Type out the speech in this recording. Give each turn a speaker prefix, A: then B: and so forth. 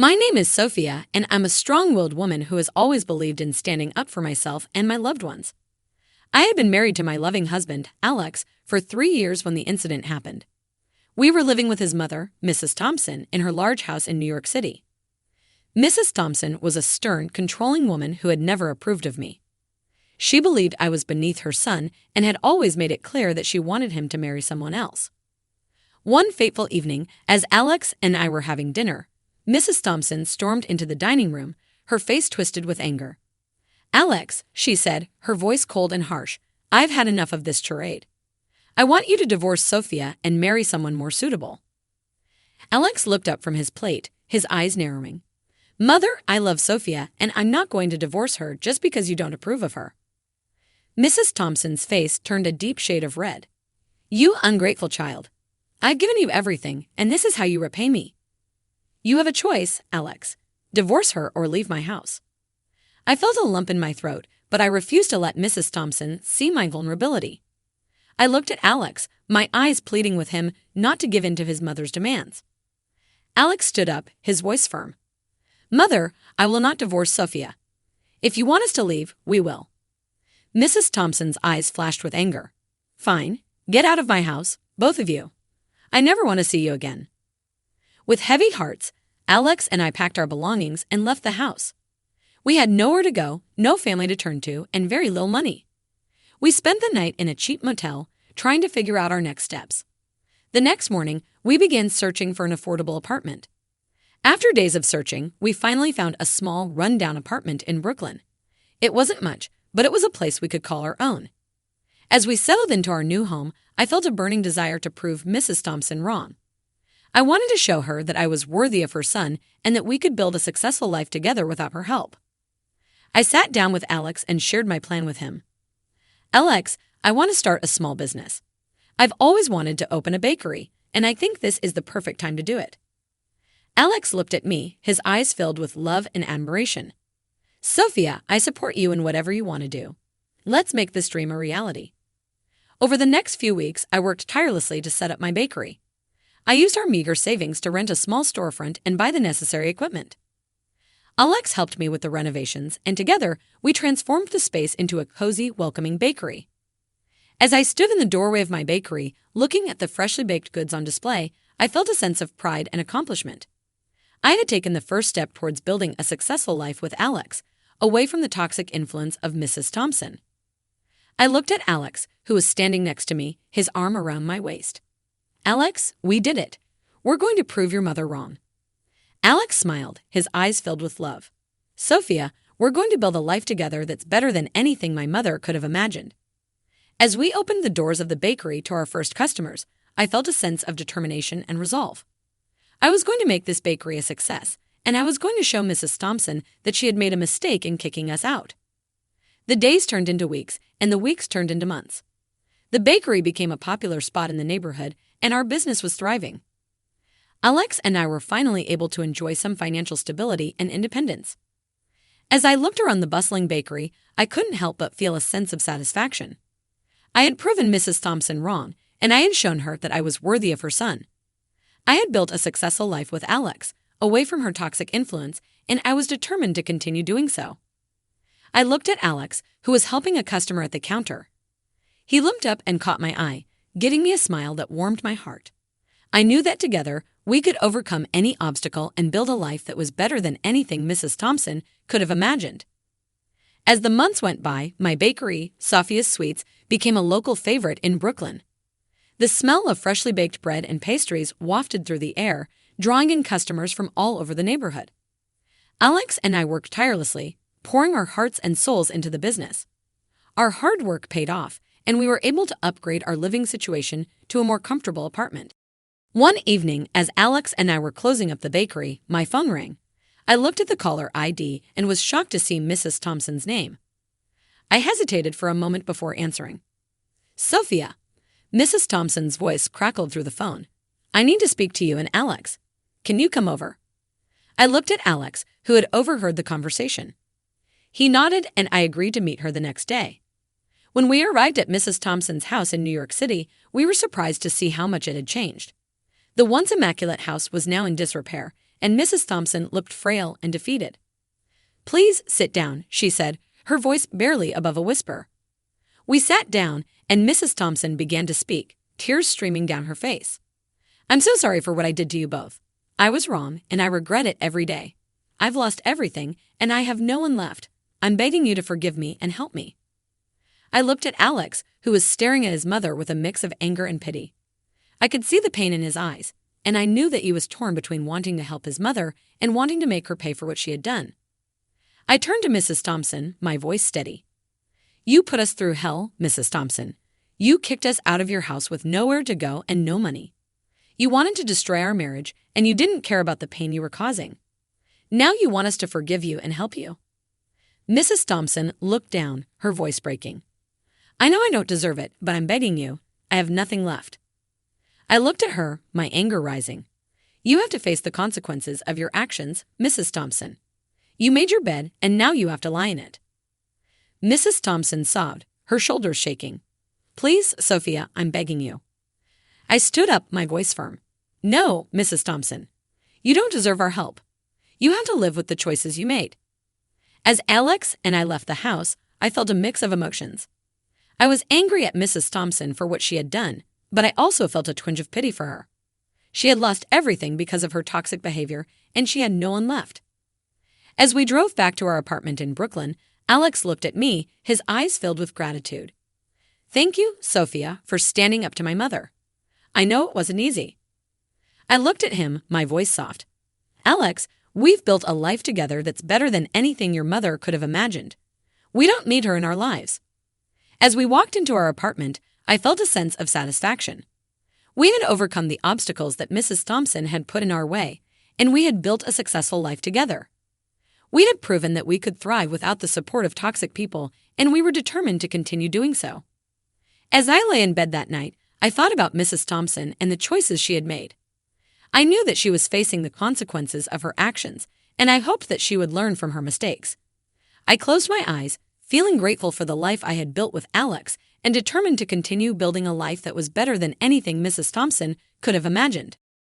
A: My name is Sophia, and I'm a strong-willed woman who has always believed in standing up for myself and my loved ones. I had been married to my loving husband, Alex, for 3 years when the incident happened. We were living with his mother, Mrs. Thompson, in her large house in New York City. Mrs. Thompson was a stern, controlling woman who had never approved of me. She believed I was beneath her son and had always made it clear that she wanted him to marry someone else. One fateful evening, as Alex and I were having dinner, Mrs. Thompson stormed into the dining room, her face twisted with anger. "Alex," she said, her voice cold and harsh, "I've had enough of this charade. I want you to divorce Sophia and marry someone more suitable." Alex looked up from his plate, his eyes narrowing. "Mother, I love Sophia, and I'm not going to divorce her just because you don't approve of her." Mrs. Thompson's face turned a deep shade of red. "You ungrateful child. I've given you everything, and this is how you repay me. You have a choice, Alex. Divorce her or leave my house." I felt a lump in my throat, but I refused to let Mrs. Thompson see my vulnerability. I looked at Alex, my eyes pleading with him not to give in to his mother's demands. Alex stood up, his voice firm. "Mother, I will not divorce Sophia. If you want us to leave, we will." Mrs. Thompson's eyes flashed with anger. "Fine. Get out of my house, both of you. I never want to see you again." With heavy hearts, Alex and I packed our belongings and left the house. We had nowhere to go, no family to turn to, and very little money. We spent the night in a cheap motel, trying to figure out our next steps. The next morning, we began searching for an affordable apartment. After days of searching, we finally found a small, run-down apartment in Brooklyn. It wasn't much, but it was a place we could call our own. As we settled into our new home, I felt a burning desire to prove Mrs. Thompson wrong. I wanted to show her that I was worthy of her son and that we could build a successful life together without her help. I sat down with Alex and shared my plan with him. "Alex, I want to start a small business. I've always wanted to open a bakery, and I think this is the perfect time to do it." Alex looked at me, his eyes filled with love and admiration. "Sophia, I support you in whatever you want to do. Let's make this dream a reality." Over the next few weeks, I worked tirelessly to set up my bakery. I used our meager savings to rent a small storefront and buy the necessary equipment. Alex helped me with the renovations, and together, we transformed the space into a cozy, welcoming bakery. As I stood in the doorway of my bakery, looking at the freshly baked goods on display, I felt a sense of pride and accomplishment. I had taken the first step towards building a successful life with Alex, away from the toxic influence of Mrs. Thompson. I looked at Alex, who was standing next to me, his arm around my waist. "Alex, we did it. We're going to prove your mother wrong." Alex smiled, his eyes filled with love. "Sophia, we're going to build a life together that's better than anything my mother could have imagined." As we opened the doors of the bakery to our first customers, I felt a sense of determination and resolve. I was going to make this bakery a success, and I was going to show Mrs. Thompson that she had made a mistake in kicking us out. The days turned into weeks, and the weeks turned into months. The bakery became a popular spot in the neighborhood, and our business was thriving. Alex and I were finally able to enjoy some financial stability and independence. As I looked around the bustling bakery, I couldn't help but feel a sense of satisfaction. I had proven Mrs. Thompson wrong, and I had shown her that I was worthy of her son. I had built a successful life with Alex, away from her toxic influence, and I was determined to continue doing so. I looked at Alex, who was helping a customer at the counter. He limped up and caught my eye, giving me a smile that warmed my heart. I knew that together, we could overcome any obstacle and build a life that was better than anything Mrs. Thompson could have imagined. As the months went by, my bakery, Sophia's Sweets, became a local favorite in Brooklyn. The smell of freshly baked bread and pastries wafted through the air, drawing in customers from all over the neighborhood. Alex and I worked tirelessly, pouring our hearts and souls into the business. Our hard work paid off, and we were able to upgrade our living situation to a more comfortable apartment. One evening, as Alex and I were closing up the bakery, my phone rang. I looked at the caller ID and was shocked to see Mrs. Thompson's name. I hesitated for a moment before answering. "Sophia." Mrs. Thompson's voice crackled through the phone. "I need to speak to you and Alex. Can you come over?" I looked at Alex, who had overheard the conversation. He nodded, and I agreed to meet her the next day. When we arrived at Mrs. Thompson's house in New York City, we were surprised to see how much it had changed. The once immaculate house was now in disrepair, and Mrs. Thompson looked frail and defeated. "Please sit down," she said, her voice barely above a whisper. We sat down, and Mrs. Thompson began to speak, tears streaming down her face. "I'm so sorry for what I did to you both. I was wrong, and I regret it every day. I've lost everything, and I have no one left. I'm begging you to forgive me and help me." I looked at Alex, who was staring at his mother with a mix of anger and pity. I could see the pain in his eyes, and I knew that he was torn between wanting to help his mother and wanting to make her pay for what she had done. I turned to Mrs. Thompson, my voice steady. "You put us through hell, Mrs. Thompson. You kicked us out of your house with nowhere to go and no money. You wanted to destroy our marriage, and you didn't care about the pain you were causing. Now you want us to forgive you and help you." Mrs. Thompson looked down, her voice breaking. "I know I don't deserve it, but I'm begging you. I have nothing left." I looked at her, my anger rising. "You have to face the consequences of your actions, Mrs. Thompson. You made your bed, and now you have to lie in it." Mrs. Thompson sobbed, her shoulders shaking. "Please, Sophia, I'm begging you." I stood up, my voice firm. "No, Mrs. Thompson. You don't deserve our help. You have to live with the choices you made." As Alex and I left the house, I felt a mix of emotions. I was angry at Mrs. Thompson for what she had done, but I also felt a twinge of pity for her. She had lost everything because of her toxic behavior, and she had no one left. As we drove back to our apartment in Brooklyn, Alex looked at me, his eyes filled with gratitude. "Thank you, Sophia, for standing up to my mother. I know it wasn't easy." I looked at him, my voice soft. "Alex, we've built a life together that's better than anything your mother could have imagined. We don't need her in our lives." As we walked into our apartment, I felt a sense of satisfaction. We had overcome the obstacles that Mrs. Thompson had put in our way, and we had built a successful life together. We had proven that we could thrive without the support of toxic people, and we were determined to continue doing so. As I lay in bed that night, I thought about Mrs. Thompson and the choices she had made. I knew that she was facing the consequences of her actions, and I hoped that she would learn from her mistakes. I closed my eyes, feeling grateful for the life I had built with Alex and determined to continue building a life that was better than anything Mrs. Thompson could have imagined.